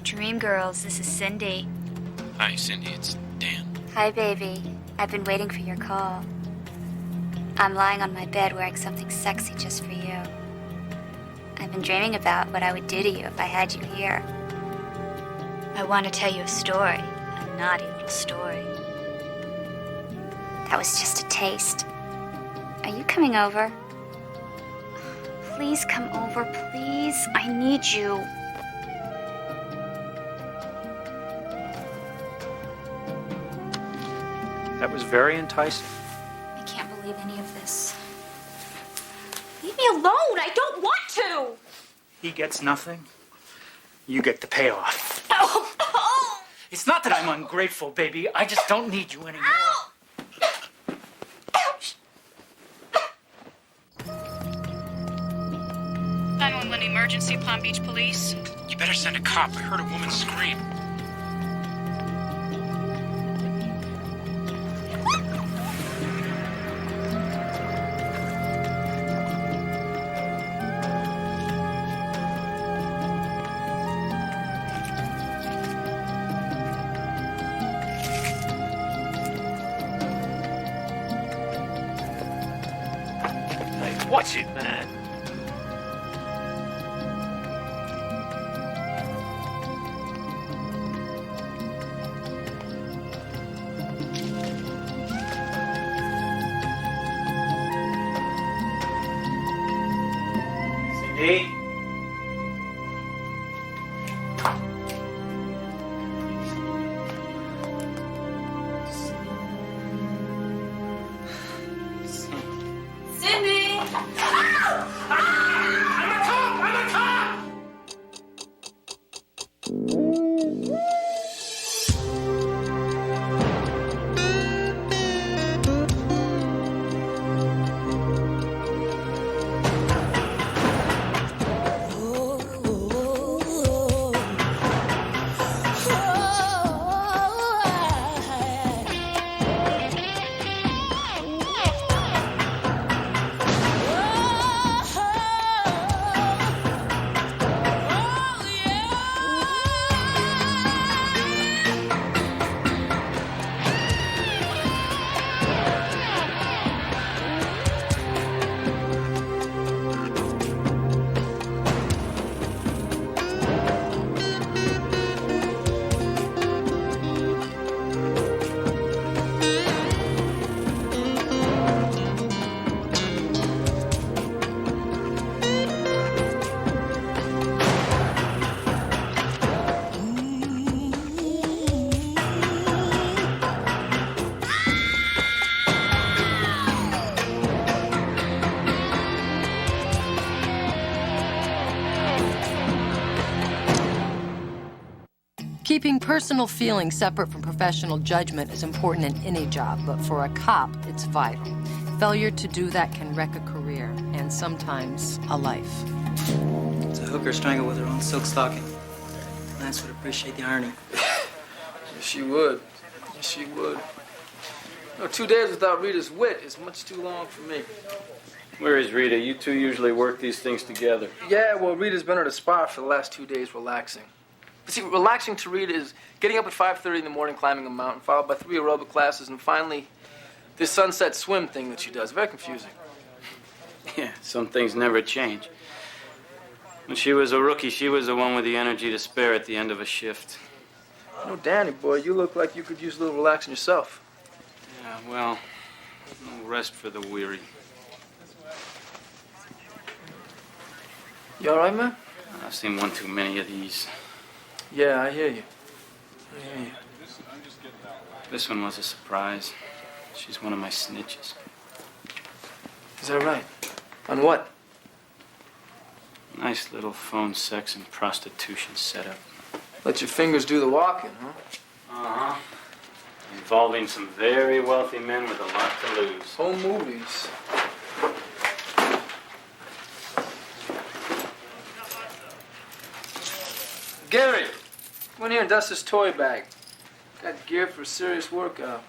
Dream Girls, this is Cindy. Hi, Cindy, it's Dan. Hi, baby. I've been waiting for your call. I'm lying on my bed wearing something sexy just for you. I've been dreaming about what I would do to you if I had you here. I want to tell you a story, a naughty little story. That was just a taste. Are you coming over? Please come over, please. I need you. That was very enticing. I can't believe any of this. Leave me alone. I don't want to. He gets nothing. You get the payoff. Oh, oh. It's not that I'm ungrateful, baby. I just don't need you anymore. Ow. Ouch. 911 emergency, Palm Beach Police. You better send a cop. I heard a woman scream. Watch it, man. Cindy? Cindy! Keeping personal feelings separate from professional judgment is important in any job, but for a cop, it's vital. Failure to do that can wreck a career and sometimes a life. It's a hooker strangled with her own silk stocking. Lance would appreciate the irony. Yes, she would. Yes, she would. No, 2 days without Rita's wit is much too long for me. Where is Rita? You two usually work these things together. Yeah, well, Rita's been at a spa for the last 2 days relaxing. But see, relaxing to Rita is getting up at 5:30 in the morning, climbing a mountain, followed by 3 aerobic classes, and finally this sunset swim thing that she does. Very confusing. Yeah, some things never change. When she was a rookie, she was the one with the energy to spare at the end of a shift. No, Danny, boy, you look like you could use a little relaxing yourself. Yeah, well, no rest for the weary. You all right, man? I've seen one too many of these. Yeah, I hear you. I hear you. This one was a surprise. She's one of my snitches. Is that right? On what? Nice little phone sex and prostitution setup. Let your fingers do the walking, huh? Uh-huh. Involving some very wealthy men with a lot to lose. Home movies. Gary, come in here and dust this toy bag. Got gear for a serious workout.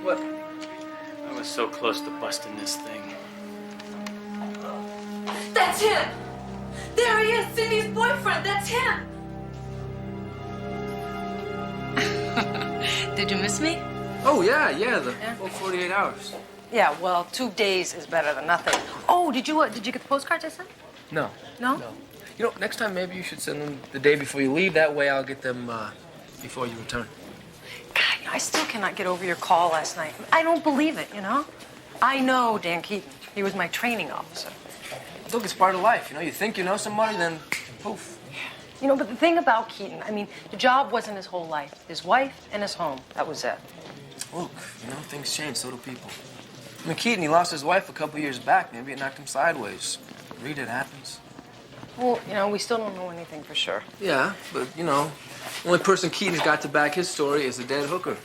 What? I was so close to busting this thing. That's him! There he is, Cindy's boyfriend. That's him! Did you miss me? Oh, yeah, the full 48 hours. Yeah, well, 2 days is better than nothing. Oh, did you get the postcards I sent? No. No? No. You know, next time maybe you should send them the day before you leave. That way I'll get them before you return. God, I still cannot get over your call last night. I don't believe it, you know? I know Dan Keaton. He was my training officer. Look, it's part of life. You know, you think you know somebody, then poof. You know, but the thing about Keaton, I mean, the job wasn't his whole life. His wife and his home, that was it. Look, you know, things change, so do people. I mean, Keaton, he lost his wife a couple years back. Maybe it knocked him sideways. Rita, it happens. Well, you know, we still don't know anything for sure. Yeah, but, you know, the only person Keaton's got to back his story is a dead hooker.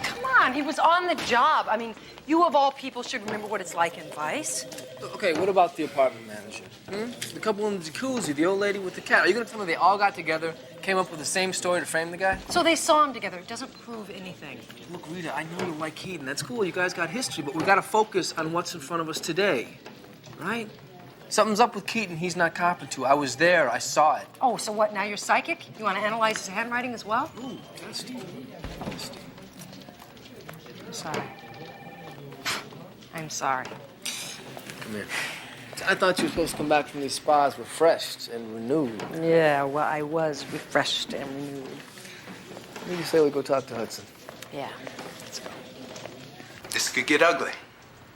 Come on, he was on the job. I mean, you of all people should remember what it's like in Vice. Okay, what about the apartment manager? The couple in the jacuzzi, the old lady with the cat. Are you gonna tell me they all got together, came up with the same story to frame the guy? So they saw him together. It doesn't prove anything. Look, Rita, I know you like Keaton. That's cool. You guys got history, but we gotta focus on what's in front of us today, right? Something's up with Keaton he's not copping to. I was there. I saw it. Oh, so what, now you're psychic? You want to analyze his handwriting as well? Ooh, nasty. Nasty. I'm sorry. I'm sorry. Come here. I thought you were supposed to come back from these spas refreshed and renewed. Yeah, well, I was refreshed and renewed. What do you say we go talk to Hudson? Yeah, let's go. This could get ugly.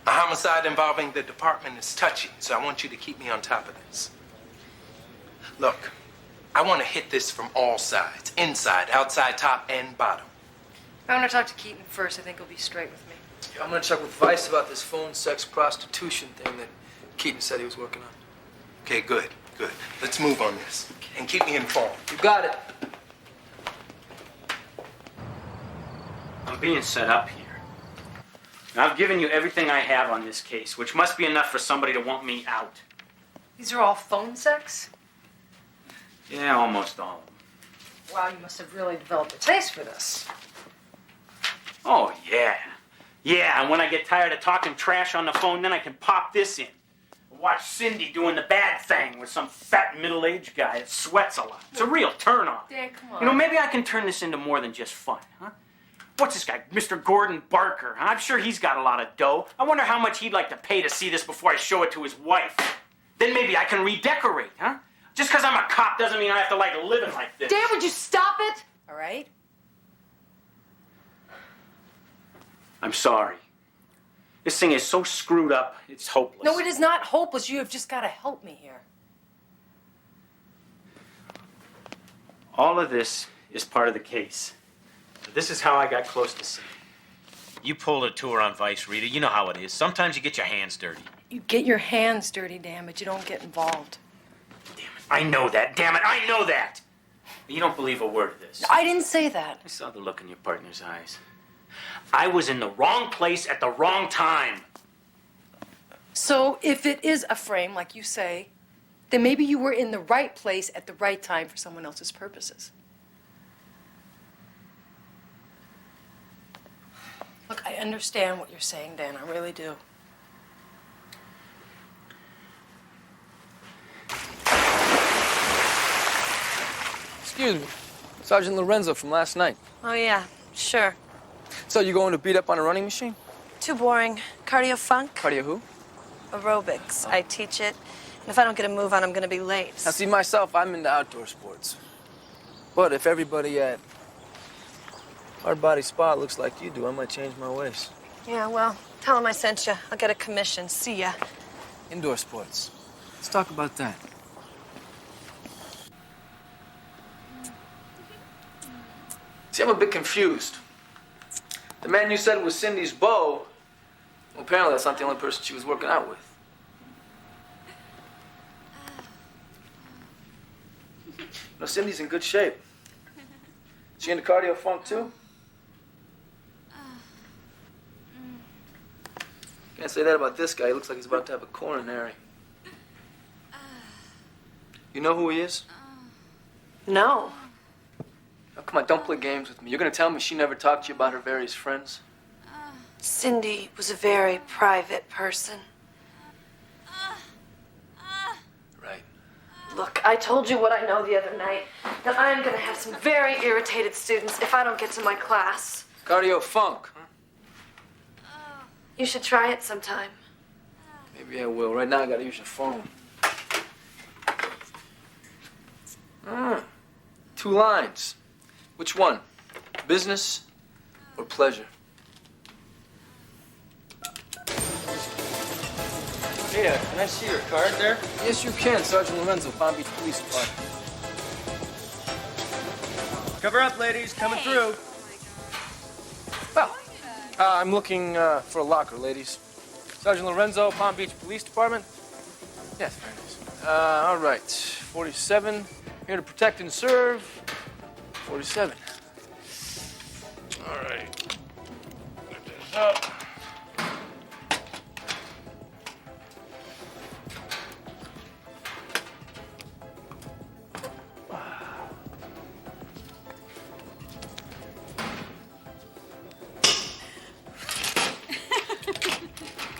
A homicide involving the department is touchy, so I want you to keep me on top of this. Look, I want to hit this from all sides, inside, outside, top, and bottom. I'm going to talk to Keaton first. I think he'll be straight with me. Yeah, I'm gonna check with Vice about this phone sex prostitution thing that Keaton said he was working on. Okay, good. Let's move on this. And keep me informed. You got it. I'm being set up here. Now, I've given you everything I have on this case, which must be enough for somebody to want me out. These are all phone sex? Yeah, almost all of them. Wow, you must have really developed a taste for this. Oh, yeah. Yeah, and when I get tired of talking trash on the phone, then I can pop this in. Watch Cindy doing the bad thing with some fat middle-aged guy that sweats a lot. It's a real turn-on. Dan, come on. You know, maybe I can turn this into more than just fun, huh? What's this guy, Mr. Gordon Barker? Huh? I'm sure he's got a lot of dough. I wonder how much he'd like to pay to see this before I show it to his wife. Then maybe I can redecorate, huh? Just because I'm a cop doesn't mean I have to like living like this. Dan, would you stop it? All right? I'm sorry. This thing is so screwed up, it's hopeless. No, it is not hopeless. You have just got to help me here. All of this is part of the case. This is how I got close to Cindy. You pulled a tour on Vice, Rita. You know how it is. Sometimes you get your hands dirty. You get your hands dirty, Dan, but you don't get involved. Damn it. I know that. Damn it. I know that. You don't believe a word of this. I didn't say that. I saw the look in your partner's eyes. I was in the wrong place at the wrong time. So if it is a frame, like you say, then maybe you were in the right place at the right time for someone else's purposes. Look, I understand what you're saying, Dan. I really do. Excuse me. Sergeant Lorenzo from last night. Oh, yeah, sure. So you going to beat up on a running machine? Too boring. Cardio funk? Cardio who? Aerobics. I teach it. And if I don't get a move on, I'm going to be late. Now, see, myself, I'm into outdoor sports. But if everybody at Hard Body Spa looks like you do, I might change my ways. Yeah, well, tell him I sent you. I'll get a commission. See ya. Indoor sports. Let's talk about that. See, I'm a bit confused. The man you said was Cindy's beau, well, apparently that's not the only person she was working out with. No, Cindy's in good shape. She into cardio funk, too? Can't say that about this guy. He looks like he's about to have a coronary. You know who he is? No. Oh, come on, don't play games with me. You're gonna tell me she never talked to you about her various friends? Cindy was a very private person. Right. Look, I told you what I know the other night, that I'm gonna have some very irritated students if I don't get to my class. Cardio funk. You should try it sometime. Maybe I will. Right now I gotta use your phone. 2 lines. Which one? Business or pleasure? Rita, can I see your card there? Yes, you can, Sergeant Lorenzo, Palm Beach Police Department. Cover up, ladies. Coming through. Well, I'm looking for a locker, ladies. Sergeant Lorenzo, Palm Beach Police Department. Yes, very nice. All right, 47, here to protect and serve. 47. All right. Lift this up.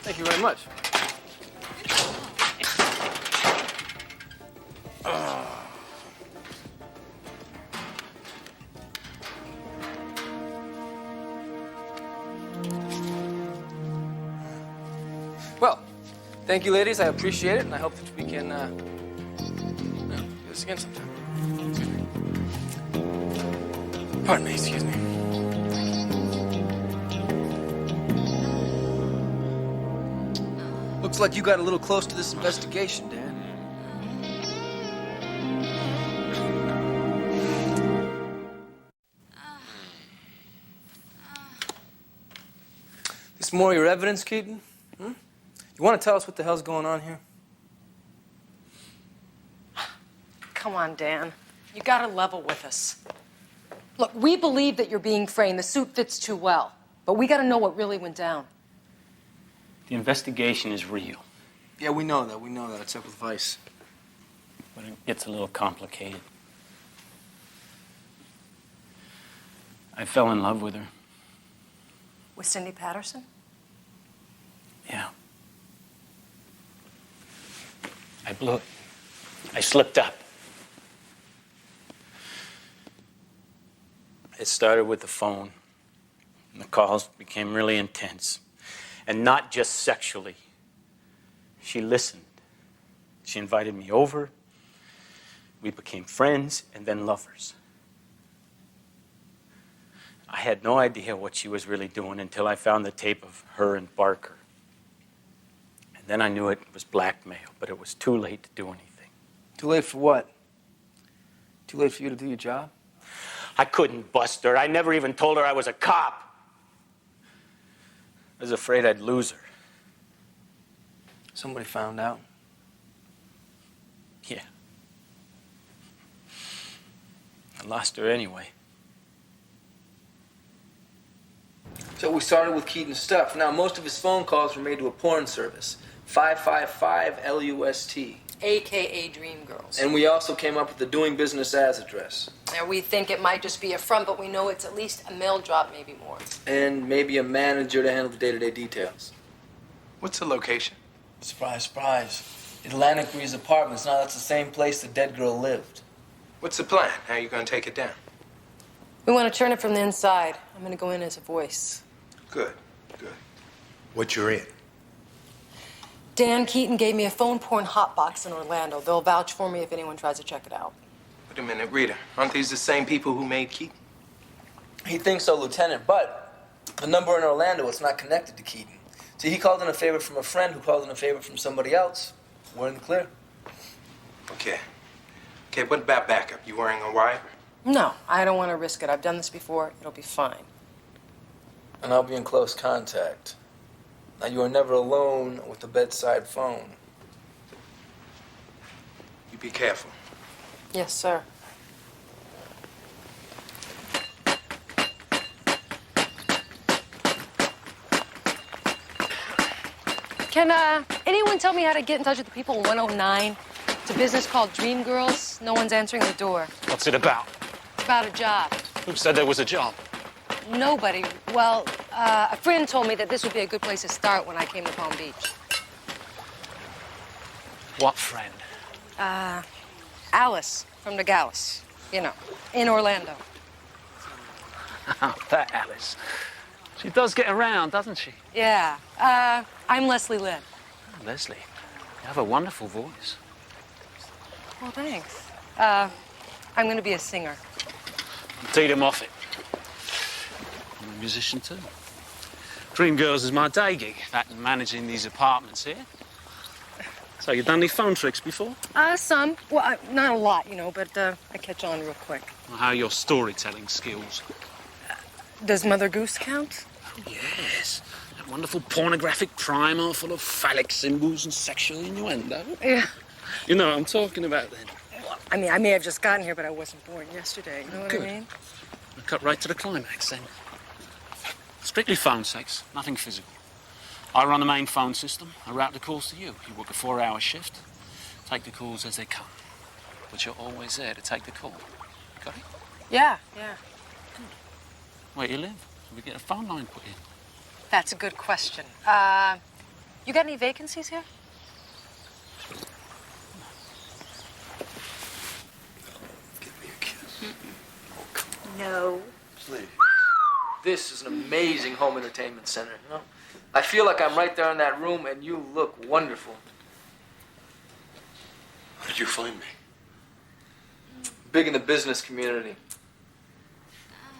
Thank you very much. Well, thank you, ladies. I appreciate it, and I hope that we can do this again sometime. Excuse me. Pardon me, excuse me. Looks like you got a little close to this investigation, Dan. This more of your evidence, Keaton? You want to tell us what the hell's going on here? Come on, Dan. You gotta level with us. Look, we believe that you're being framed. The suit fits too well. But we gotta know what really went down. The investigation is real, Yeah, we know that. We know that. It's up with Vice. but it gets a little complicated. I fell in love with her. With Cindy Patterson? Yeah. I blew it. I slipped up. It started with the phone. And the calls became really intense. And not just sexually. She listened. She invited me over. We became friends and then lovers. I had no idea what she was really doing until I found the tape of her and Barker. And then I knew it was blackmail, but it was too late to do anything. Too late for what? Too late for you to do your job? I couldn't bust her. I never even told her I was a cop. I was afraid I'd lose her. Somebody found out. Yeah. I lost her anyway. So we started with Keaton's stuff. Now, most of his phone calls were made to a porn service, 555 LUST. AKA Dream Girls. And we also came up with the doing business as address. Now, we think it might just be a front, but we know it's at least a mail drop, maybe more. And maybe a manager to handle the day-to-day details. What's the location? Surprise, surprise. Atlantic Breeze Apartments. Now, that's the same place the dead girl lived. What's the plan? How are you going to take it down? We want to turn it from the inside. I'm going to go in as a voice. Good, good. What you're in? Dan Keaton gave me a phone porn hotbox in Orlando. They'll vouch for me if anyone tries to check it out. Wait a minute, Rita. Aren't these the same people who made Keaton? He thinks so, Lieutenant, but the number in Orlando is not connected to Keaton. See, he called in a favor from a friend who called in a favor from somebody else. We're in the clear. Okay. Okay, what about backup? You wearing a wire? No, I don't want to risk it. I've done this before. It'll be fine. And I'll be in close contact. Now, you are never alone with the bedside phone. You be careful. Yes, sir. Can anyone tell me how to get in touch with the people in 109? It's a business called Dream Girls. No one's answering the door. What's it about? It's about a job. Who said there was a job? Nobody. Well, A friend told me that this would be a good place to start when I came to Palm Beach. What friend? Alice from the Gallus, you know, in Orlando. That Alice. She does get around, doesn't she? Yeah. I'm Leslie Lynn. Oh, Leslie, you have a wonderful voice. Well, thanks. I'm going to be a singer. Dita Moffat. I'm a musician, too. Dream Girls is my day gig, that and managing these apartments here. So, you done any phone tricks before? Some. Well, not a lot, you know, but I catch on real quick. Well, how are your storytelling skills? Does Mother Goose count? Oh, yes. That wonderful pornographic primer full of phallic symbols and sexual innuendo. Yeah. You know what I'm talking about, then. I mean, I may have just gotten here, but I wasn't born yesterday. You know what Good. I mean? I'll cut right to the climax, then. Strictly phone sex, nothing physical. I run the main phone system. I route the calls to you. You work a 4-hour shift. Take the calls as they come. But you're always there to take the call. Got it? Yeah. Good. Where do you live? Can we get a phone line put in? That's a good question. You got any vacancies here? Give me a kiss. No. Please. This is an amazing home entertainment center, you know? I feel like I'm right there in that room, and you look wonderful. How did you find me? Big in the business community.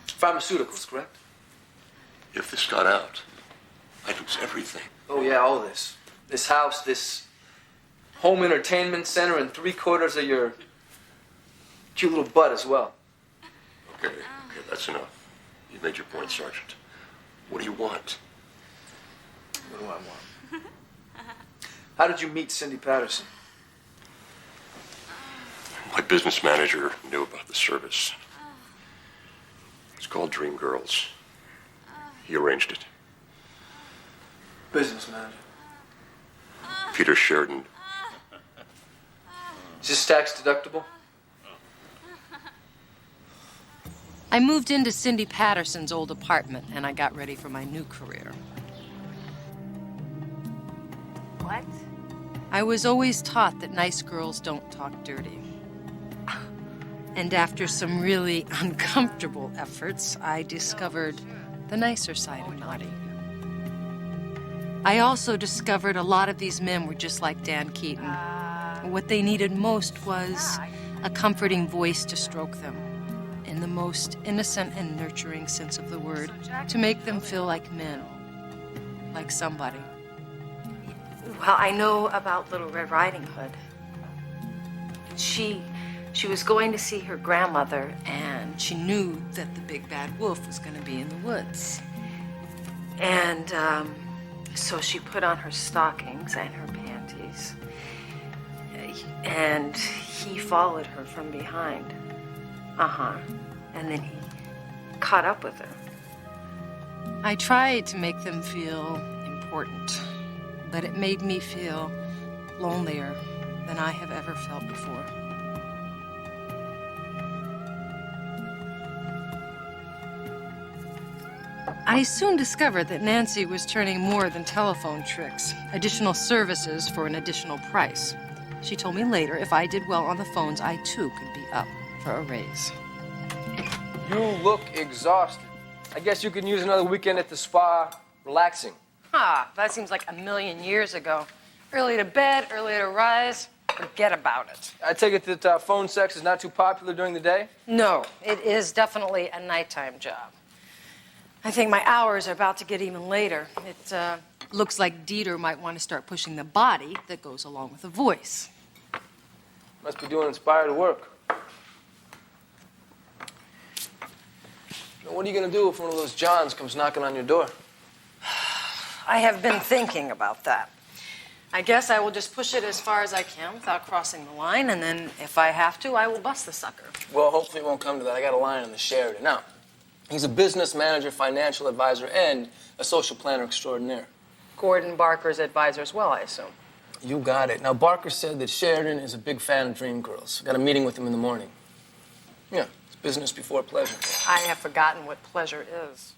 Pharmaceuticals, correct? If this got out, I'd lose everything. Oh, yeah, all this. This house, this home entertainment center, and 3/4 of your cute little butt as well. Okay, that's enough. You made your point, Sergeant. What do you want? What do I want? How did you meet Cindy Patterson? My business manager knew about the service. It's called Dream Girls. He arranged it. Business manager. Peter Sheridan. Is this tax deductible? I moved into Cindy Patterson's old apartment, and I got ready for my new career. What? I was always taught that nice girls don't talk dirty. And after some really uncomfortable efforts, I discovered the nicer side of naughty. I also discovered a lot of these men were just like Dan Keaton. What they needed most was a comforting voice to stroke them, in the most innocent and nurturing sense of the word, to make them feel like men, like somebody. Well, I know about Little Red Riding Hood. She was going to see her grandmother, and she knew that the big bad wolf was going to be in the woods. And so she put on her stockings and her panties, and he followed her from behind. And then he caught up with her. I tried to make them feel important, but it made me feel lonelier than I have ever felt before. I soon discovered that Nancy was turning more than telephone tricks, additional services for an additional price. She told me later if I did well on the phones, I too could be up for a raise. You look exhausted. I guess you can use another weekend at the spa, relaxing. That seems like a million years ago. Early to bed, early to rise, forget about it. I take it that phone sex is not too popular during the day? No, it is definitely a nighttime job. I think my hours are about to get even later. It looks like Dieter might want to start pushing the body that goes along with the voice. Must be doing inspired work. Now, what are you going to do if one of those Johns comes knocking on your door? I have been thinking about that. I guess I will just push it as far as I can without crossing the line, and then if I have to, I will bust the sucker. Well, hopefully it won't come to that. I got a line on the Sheridan. Now, he's a business manager, financial advisor, and a social planner extraordinaire. Gordon Barker's advisor as well, I assume. You got it. Now, Barker said that Sheridan is a big fan of Dream Girls. Got a meeting with him in the morning. Yeah, it's business before pleasure. I have forgotten what pleasure is.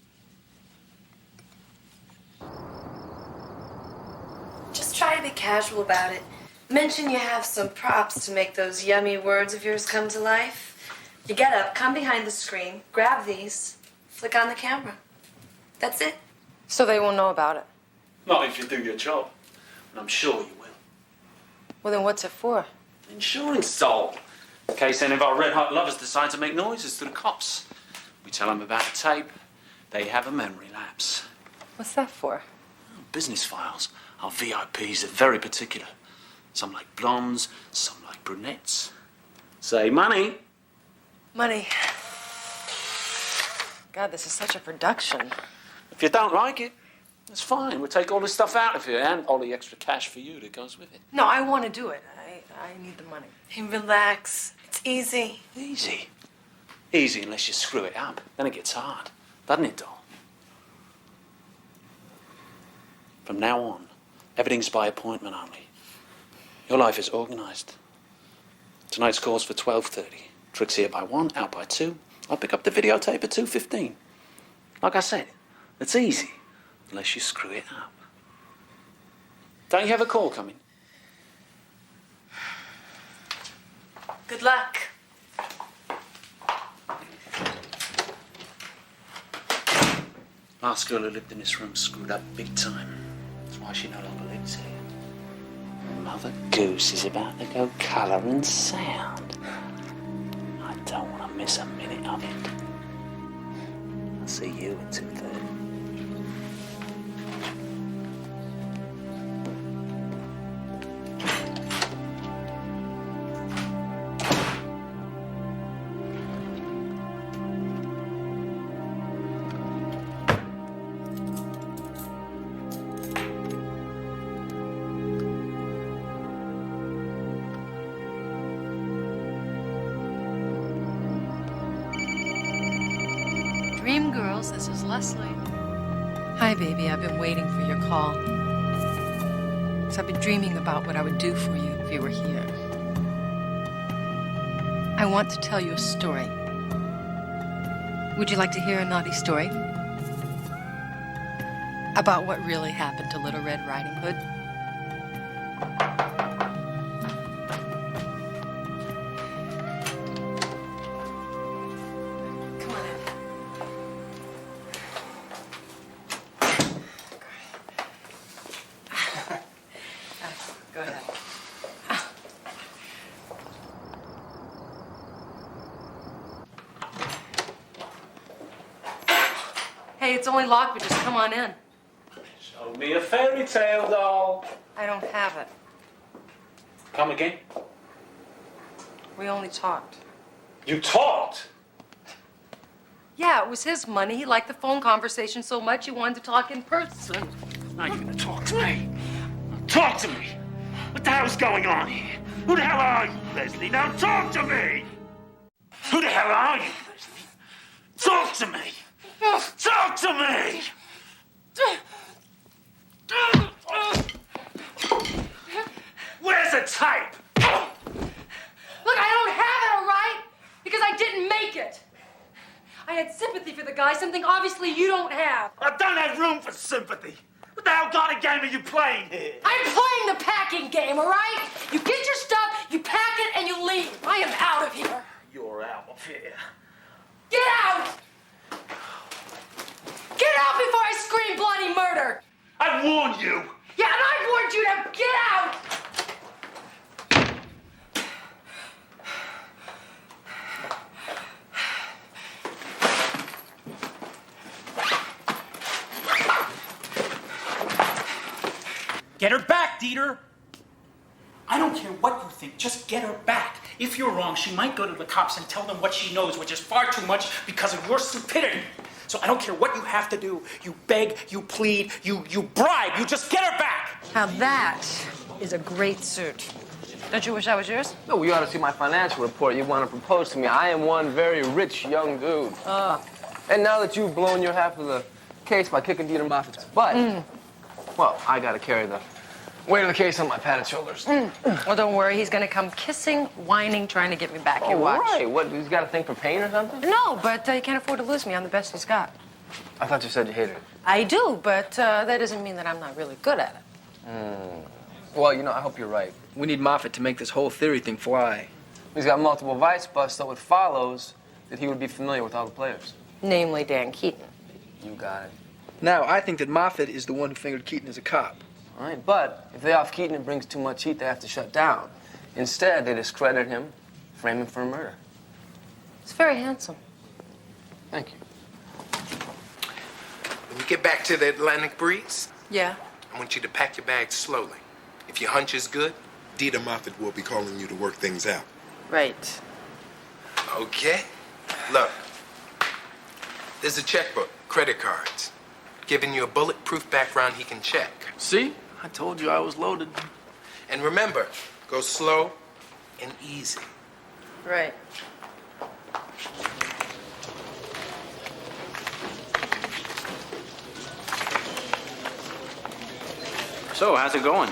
Just try to be casual about it. Mention you have some props to make those yummy words of yours come to life. You get up, come behind the screen, grab these, flick on the camera. That's it. So they won't know about it? Not if you do your job. And I'm sure you will. Well, then what's it for? Insurance, doll. In case any of our red-hot lovers decide to make noises to the cops. We tell them about the tape, they have a memory lapse. What's that for? Business files. Our VIPs are very particular. Some like blondes, some like brunettes. Say money. Money. God, this is such a production. If you don't like it, it's fine. We'll take all this stuff out of here and all the extra cash for you that goes with it. No, I want to do it. I need the money. Hey, relax. It's easy. Easy. Easy unless you screw it up. Then it gets hard. Doesn't it, doll? From now on, everything's by appointment only. Your life is organized. Tonight's call's for 12:30. Trick's here by 1, out by 2. I'll pick up the videotape at 2:15. Like I said, it's easy, unless you screw it up. Don't you have a call coming? Good luck. Last girl who lived in this room screwed up big time. That's why she no longer lives here. Mother Goose is about to go colour and sound. I don't want to miss a minute of it. I'll see you at 2:30. Dream Girls, this is Leslie. Hi, baby. I've been waiting for your call. So I've been dreaming about what I would do for you if you were here. I want to tell you a story. Would you like to hear a naughty story? About what really happened to Little Red Riding Hood? Go ahead. Hey, it's only locked, but just come on in. Show me a fairy tale, doll. I don't have it. Come again? We only talked. You talked? Yeah, it was his money. He liked the phone conversation so much he wanted to talk in person. Now you're gonna talk to me. Talk to me. What the hell's going on here? Who the hell are you, Leslie? Now talk to me! Who the hell are you, Leslie? Talk to me! Talk to me! Where's the tape? Look, I don't have it, all right? Because I didn't make it. I had sympathy for the guy, something obviously you don't have. I don't have room for sympathy. What the hell kind of game are you playing here? I'm playing the packing game, all right? You get your stuff, you pack it, and you leave. I am out of here. You're out of here. Get out! Get out before I scream bloody murder! I warned you. Yeah, and I warned you to get out! Get her back, Dieter! I don't care what you think, just get her back. If you're wrong, she might go to the cops and tell them what she knows, which is far too much because of your stupidity. So I don't care what you have to do. You beg, you plead, you bribe, you just get her back! Now that is a great suit. Don't you wish I was yours? No, you ought to see my financial report. You want to propose to me. I am one very rich young dude. And now that you've blown your half of the case by kicking Dieter Moffat's butt, well, I got to carry the weight of the case on my padded shoulders. Well, don't worry. He's going to come kissing, whining, trying to get me back. You Oh, watch. right. What, he's got a thing for pain or something? No, but he can't afford to lose me. I'm the best he's got. I thought you said you hated it. I do, but that doesn't mean that I'm not really good at it. Well, you know, I hope you're right. We need Moffat to make this whole theory thing fly. He's got multiple vice busts, so it follows that he would be familiar with all the players. Namely Dan Keaton. You got it. Now, I think that Moffat is the one who fingered Keaton as a cop. All right, but if they off Keaton and brings too much heat, they have to shut down. Instead, they discredit him, frame him for a murder. It's very handsome. Thank you. When you get back to the Atlantic breeze, Yeah. I want you to pack your bags slowly. If your hunch is good, Dita Moffat will be calling you to work things out. Right. okay. Look, there's a checkbook, credit cards, giving you a bulletproof background he can check. See? I told you I was loaded. And remember, go slow and easy. Right. So, how's it going?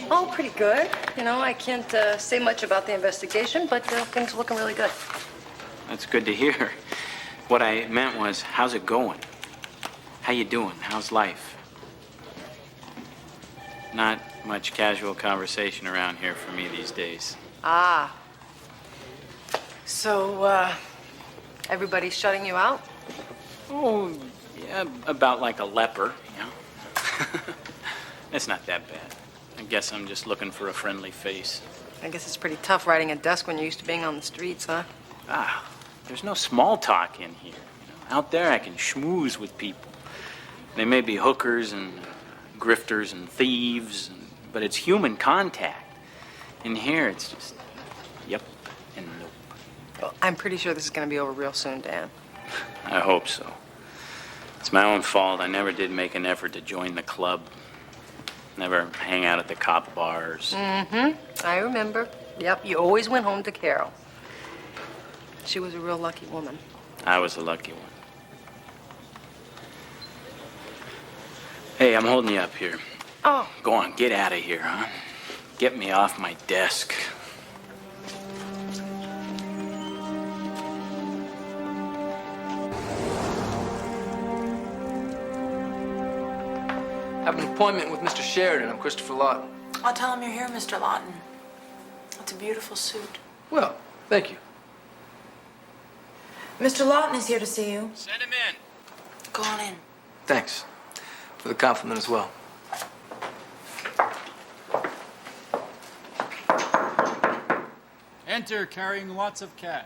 Oh, pretty good. You know, I can't say much about the investigation, but things are looking really good. That's good to hear. What I meant was, how's it going? How you doing? How's life? Not much casual conversation around here for me these days. Ah. So, everybody's shutting you out? Oh, yeah, about like a leper, you know? It's not that bad. I guess I'm just looking for a friendly face. I guess it's pretty tough riding a desk when you're used to being on the streets, huh? Ah, there's no small talk in here. You know? Out there, I can schmooze with people. They may be hookers and grifters and thieves, but it's human contact. In here, it's just yep and nope. Well, I'm pretty sure this is going to be over real soon, Dan. I hope so. It's my own fault. I never did make an effort to join the club. Never hang out at the cop bars. Mm-hmm. I remember. Yep, you always went home to Carol. She was a real lucky woman. I was the lucky one. Hey, I'm holding you up here. Oh. Go on, get out of here, huh? Get me off my desk. I have an appointment with Mr. Sheridan. I'm Christopher Lawton. I'll tell him you're here, Mr. Lawton. It's a beautiful suit. Well, thank you. Mr. Lawton is here to see you. Send him in. Go on in. Thanks for the compliment as well. Enter carrying lots of cash.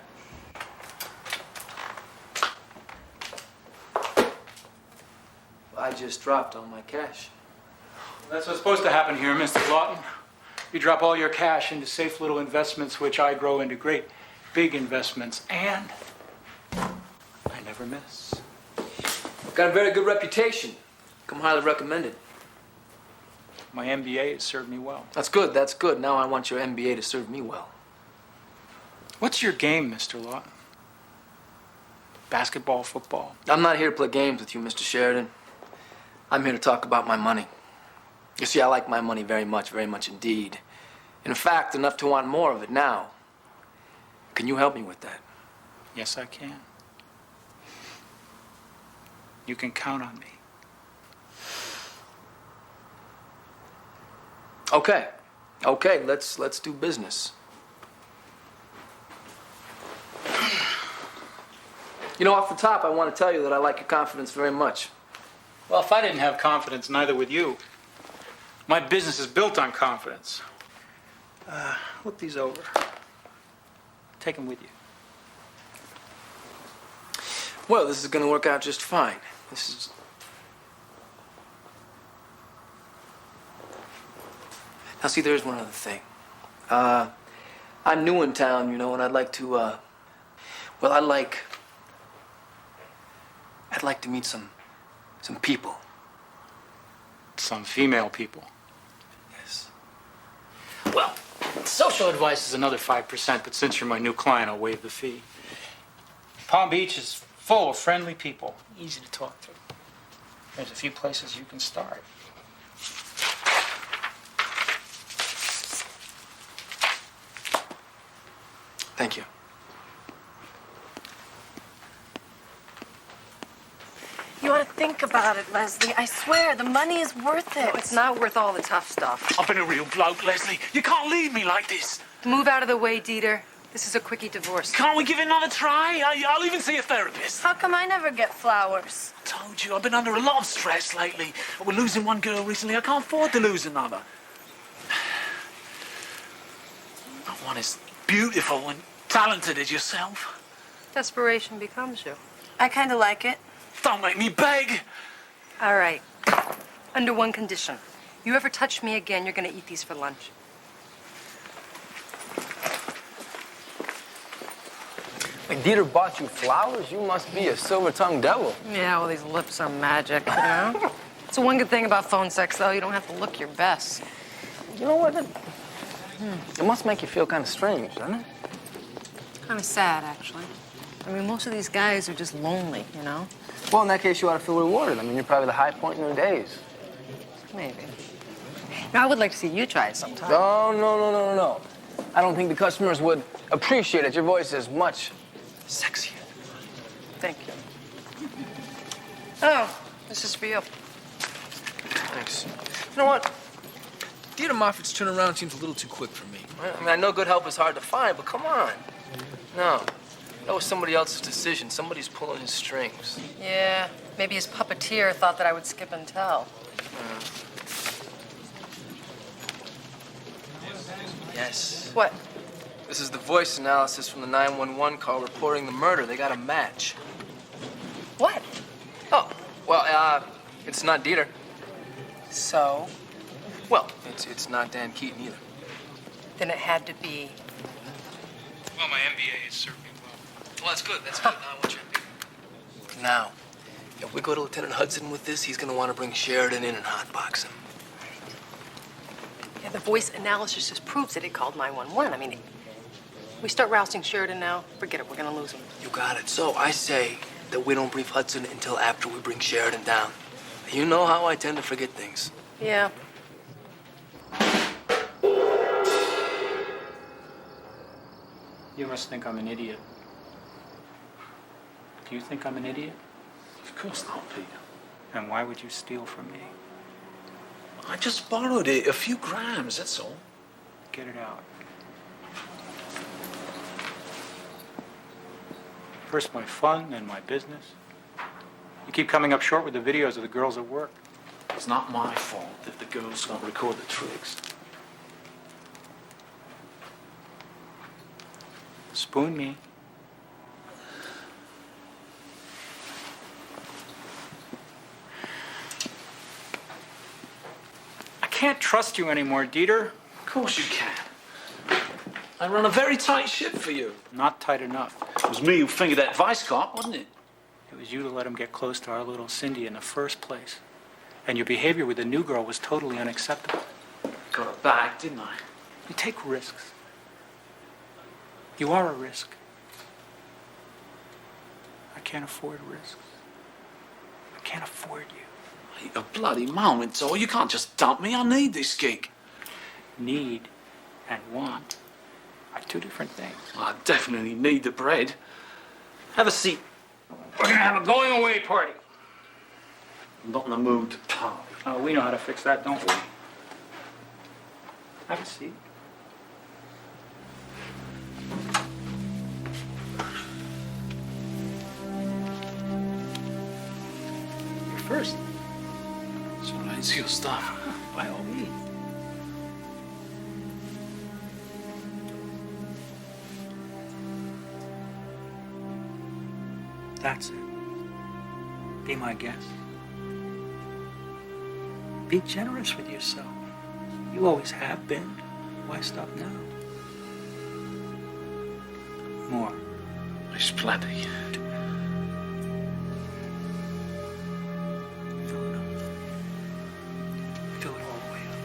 I just dropped all my cash. That's what's supposed to happen here, Mr. Lawton. You drop all your cash into safe little investments, which I grow into great big investments, and I never miss. Got a very good reputation. Come highly recommended. My MBA has served me well. That's good, that's good. Now I want your MBA to serve me well. What's your game, Mr. Lawton? Basketball, football? I'm not here to play games with you, Mr. Sheridan. I'm here to talk about my money. You see, I like my money very much indeed. In fact, enough to want more of it now. Can you help me with that? Yes, I can. You can count on me. Okay. Okay, let's do business. You know, off the top, I want to tell you that I like your confidence very much. Well, if I didn't have confidence, neither would you. My business is built on confidence. Look these over. Take them with you. Well, this is going to work out just fine. This is... Now, see, there's one other thing. I'm new in town, you know, and I'd like to, well, I'd like to meet some people. Some female people. Yes. Well, social advice is another 5%, but since you're my new client, I'll waive the fee. Palm Beach is full of friendly people, easy to talk to. There's a few places you can start. Thank you. You ought to think about it, Leslie. I swear, the money is worth it. No, it's not worth all the tough stuff. I've been a real bloke, Leslie. You can't leave me like this. Move out of the way, Dieter. This is a quickie divorce. Can't we give it another try? I'll even see a therapist. How come I never get flowers? I told you, I've been under a lot of stress lately. We're losing one girl recently. I can't afford to lose another. Not one as beautiful and talented as yourself. Desperation becomes you. I kind of like it. Don't make me beg. All right. Under one condition. You ever touch me again, you're gonna eat these for lunch. Wait, Dieter bought you flowers? You must be a silver-tongued devil. Yeah, well, these lips are magic, you know? It's the one good thing about phone sex, though. You don't have to look your best. You know what? It must make you feel kind of strange, doesn't it? Kind of sad, actually. I mean, most of these guys are just lonely, you know? Well, in that case, you ought to feel rewarded. I mean, you're probably the high point in your days. Maybe. Now, I would like to see you try it sometime. No. I don't think the customers would appreciate it. Your voice is much sexier. Thank you. Oh, this is for you. Thanks. You know what? Dieter Moffat's turnaround seems a little too quick for me. I mean, I know good help is hard to find, but come on. No. That was somebody else's decision. Somebody's pulling his strings. Yeah, maybe his puppeteer thought that I would skip and tell. Yes. What? This is the voice analysis from the 911 call reporting the murder. They got a match. What? Oh, well, it's not Dieter. So? Well, it's not Dan Keaton either. Then it had to be. Well, my MBA is serving well. Well, that's good. That's good. Now I want you to. Now, if we go to Lieutenant Hudson with this, he's going to want to bring Sheridan in and hotbox him. Yeah, the voice analysis just proves that he called 911. I mean, we start rousting Sheridan now, forget it. We're going to lose him. You got it. So I say that we don't brief Hudson until after we bring Sheridan down. You know how I tend to forget things. Yeah. You must think I'm an idiot. Do you think I'm an idiot? Of course not, Peter. And why would you steal from me? I just borrowed it, a few grams, that's all. Get it out. First my fun, then my business. You keep coming up short with the videos of the girls at work. It's not my fault that the girls don't record the tricks. Spoon me. I can't trust you anymore, Dieter. Of course you can. I run a very tight ship for you. Not tight enough. It was me who fingered that vice cop, wasn't it? It was you to let him get close to our little Cindy in the first place. And your behavior with the new girl was totally unacceptable. Got her back, didn't I? You take risks. You are a risk. I can't afford risks. I can't afford you. Wait a bloody moment, Tor. You can't just dump me. I need this gig. Need and want are two different things. I definitely need the bread. Have a seat. We're gonna have a going away party. I'm not in the mood to party. Oh, we know how to fix that, don't we? Have a seat. You're first. So it's your stuff. By all means. That's it. Be my guest. Be generous with yourself. You always have been. Why stop now? More. There's plenty. Fill it all the way up.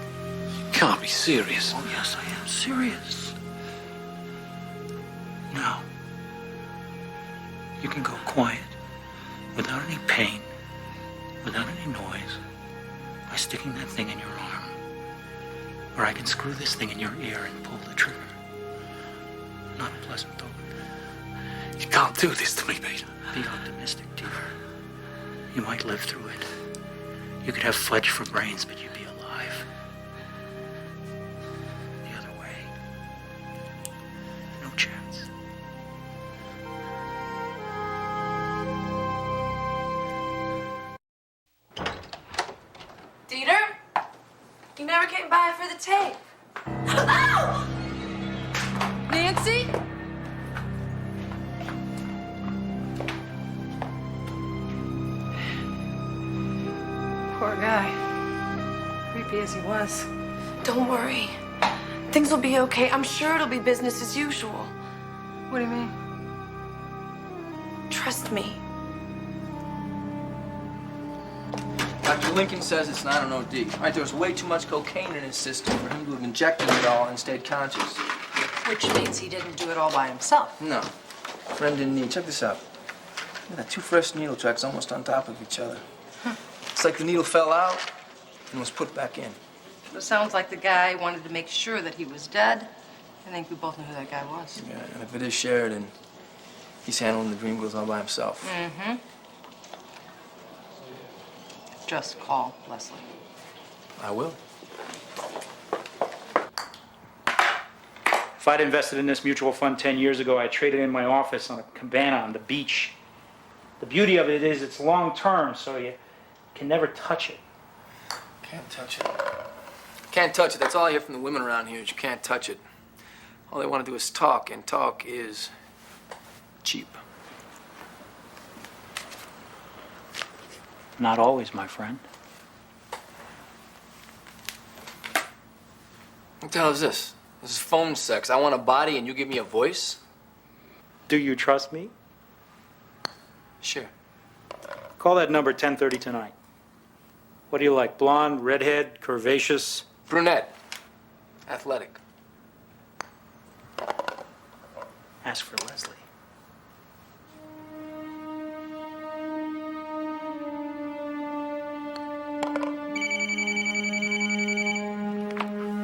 You can't be serious. Oh, yes, I am serious. Now, you can go quiet, without any pain, without any noise, by sticking that thing in your arm. Or I can screw this thing in your ear and pull the trigger. Not a pleasant thought. You can't do this to me, Peter. Be optimistic, dear. You might live through it. You could have fledged for brains, but you'd be alive. The other way, no chance. Dieter? You never came by for the tape. Oh! Nancy? Poor guy. Creepy as he was. Don't worry. Things will be okay. I'm sure it'll be business as usual. What do you mean? Trust me. Dr. Lincoln says it's not an OD. Right, there was way too much cocaine in his system for him to have injected it all and stayed conscious. Which means he didn't do it all by himself. No. Friend in need. Check this out. Look at that, 2 fresh needle tracks almost on top of each other. It's like the needle fell out and was put back in. It sounds like the guy wanted to make sure that he was dead. I think we both know who that guy was. Yeah, and if it is Sheridan, he's handling the dream girls all by himself. Mm-hmm. Just call Leslie. I will. If I'd invested in this mutual fund 10 years ago, I'd traded in my office on a cabana on the beach. The beauty of it is it's long-term, so you can never touch it. Can't touch it. Can't touch it. That's all I hear from the women around here is you can't touch it. All they want to do is talk, and talk is cheap. Not always, my friend. What the hell is this? This is phone sex. I want a body and you give me a voice? Do you trust me? Sure. Call that number 10:30 tonight. What do you like, blonde, redhead, curvaceous? Brunette. Athletic. Ask for Leslie.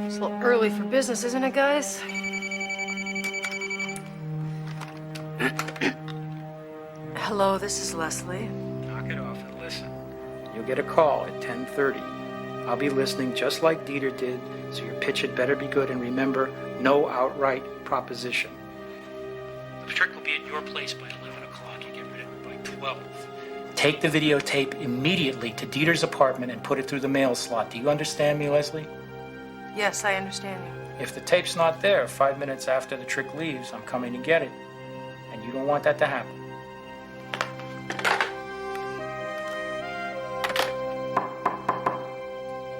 It's a little early for business, isn't it, guys? Hello, this is Leslie. Knock it off and listen. You'll get a call at 10:30. I'll be listening just like Dieter did, so your pitch had better be good, and remember, no outright proposition. The trick will be at your place by 11 o'clock. You get rid of it by 12. Take the videotape immediately to Dieter's apartment and put it through the mail slot. Do you understand me, Leslie? Yes, I understand you. If the tape's not there 5 minutes after the trick leaves, I'm coming to get it. And you don't want that to happen.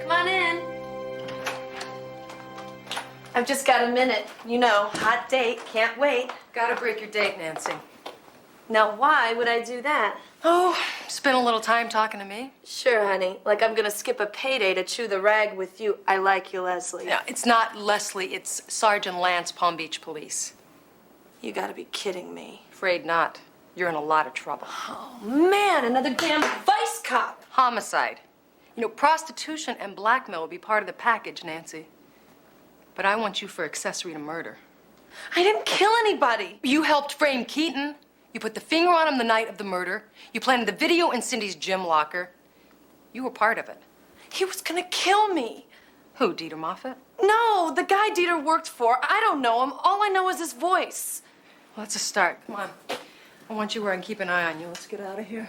Come on in. I've just got a minute. You know, hot date, can't wait. Gotta break your date, Nancy. Now, why would I do that? Oh, spend a little time talking to me. Sure, honey. Like I'm gonna skip a payday to chew the rag with you. I like you, Leslie. Yeah, it's not Leslie, it's Sergeant Lance, Palm Beach Police. You gotta be kidding me. Afraid not. You're in a lot of trouble. Oh, man, another damn vice cop. Homicide. You know, prostitution and blackmail will be part of the package, Nancy. But I want you for accessory to murder. I didn't kill anybody. You helped frame Keaton. You put the finger on him the night of the murder. You planted the video in Cindy's gym locker. You were part of it. He was gonna kill me. Who, Dieter Moffat? No, the guy Dieter worked for. I don't know him. All I know is his voice. Well, that's a start. Come on. I want you where I can keep an eye on you. Let's get out of here.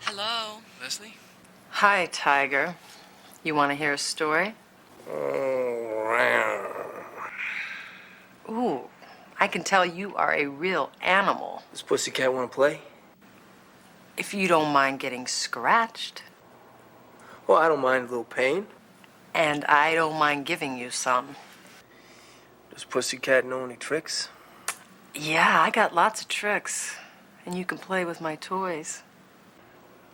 Hello. Leslie? Hi, Tiger. You want to hear a story? Ooh, I can tell you are a real animal. Does Pussycat want to play? If you don't mind getting scratched. Well, I don't mind a little pain. And I don't mind giving you some. Does Pussycat know any tricks? Yeah, I got lots of tricks. And you can play with my toys.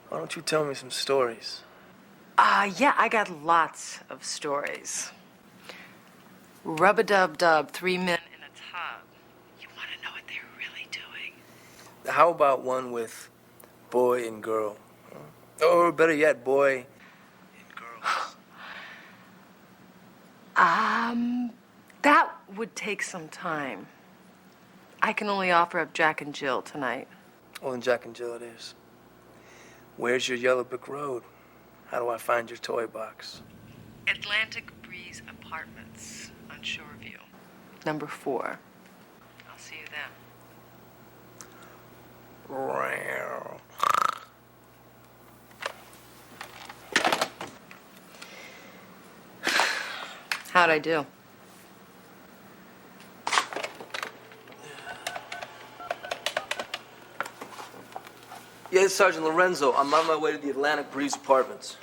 Why don't you tell me some stories? Yeah, I got lots of stories. Rub-a-dub-dub, 3 men in a tub. You want to know what they're really doing? How about one with boy and girl? Or better yet, boy and girl. would take some time. I can only offer up Jack and Jill tonight. Well, then Jack and Jill it is. Where's your yellow brick road? How do I find your toy box? Atlantic Breeze Apartments on Shoreview. Number 4. I'll see you then. How'd I do? Yeah, it's Sergeant Lorenzo. I'm on my way to the Atlantic Breeze Apartments.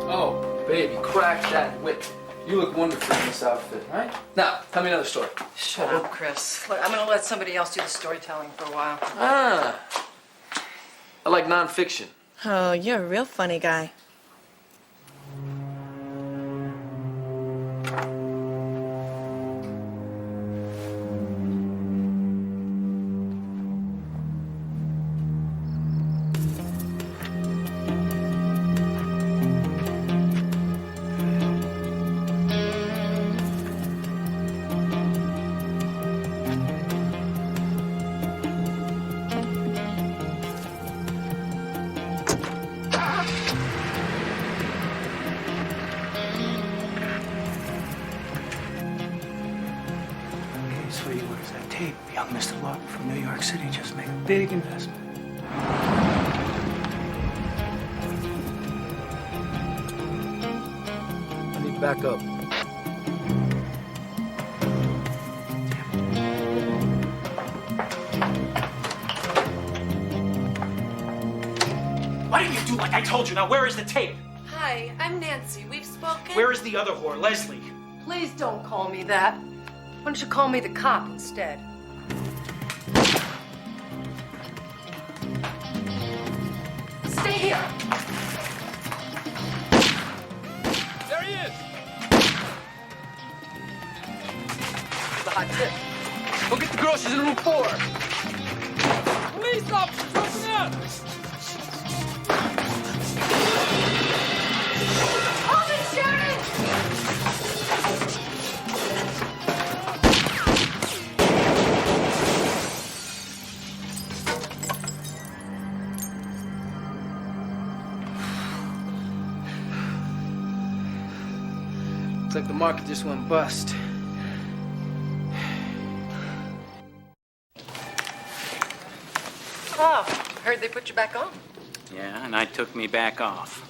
Oh, baby, crack that whip. You look wonderful in this outfit, right? Now, tell me another story. Shut up, Chris. Look, I'm gonna let somebody else do the storytelling for a while. Ah. I like nonfiction. Oh, you're a real funny guy. Sweetie, where's that tape? Young Mr. Lawton from New York City just made a big investment. I need backup. Why didn't you do like I told you? Now, where is the tape? Hi, I'm Nancy. We've spoken. Where is the other whore, Leslie? Please don't call me that. Why don't you call me the cop instead? Stay here. There he is! The hot tip. Go get the girl. She's in room 4. Police officers, open up! Hold it, Sheridan! Looks like the market just went bust. Oh, heard they put you back on. Yeah, and I took me back off.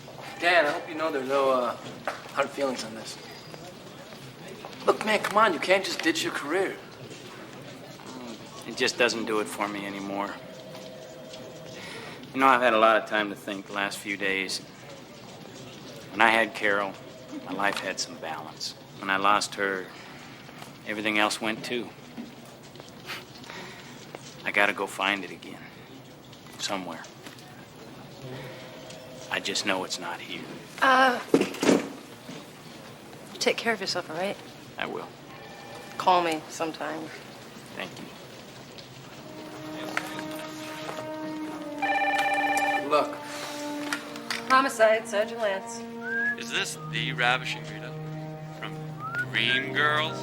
Dan, I hope you know there's no hard feelings on this. Look, man, come on. You can't just ditch your career. It just doesn't do it for me anymore. You know, I've had a lot of time to think the last few days. When I had Carol, my life had some balance. When I lost her, everything else went too. I gotta go find it again. Somewhere. I just know it's not here. Take care of yourself, all right? I will. Call me sometime. Thank you. Good luck. Homicide, Sergeant Lance. Is this the ravishing Rita from Dream Girls?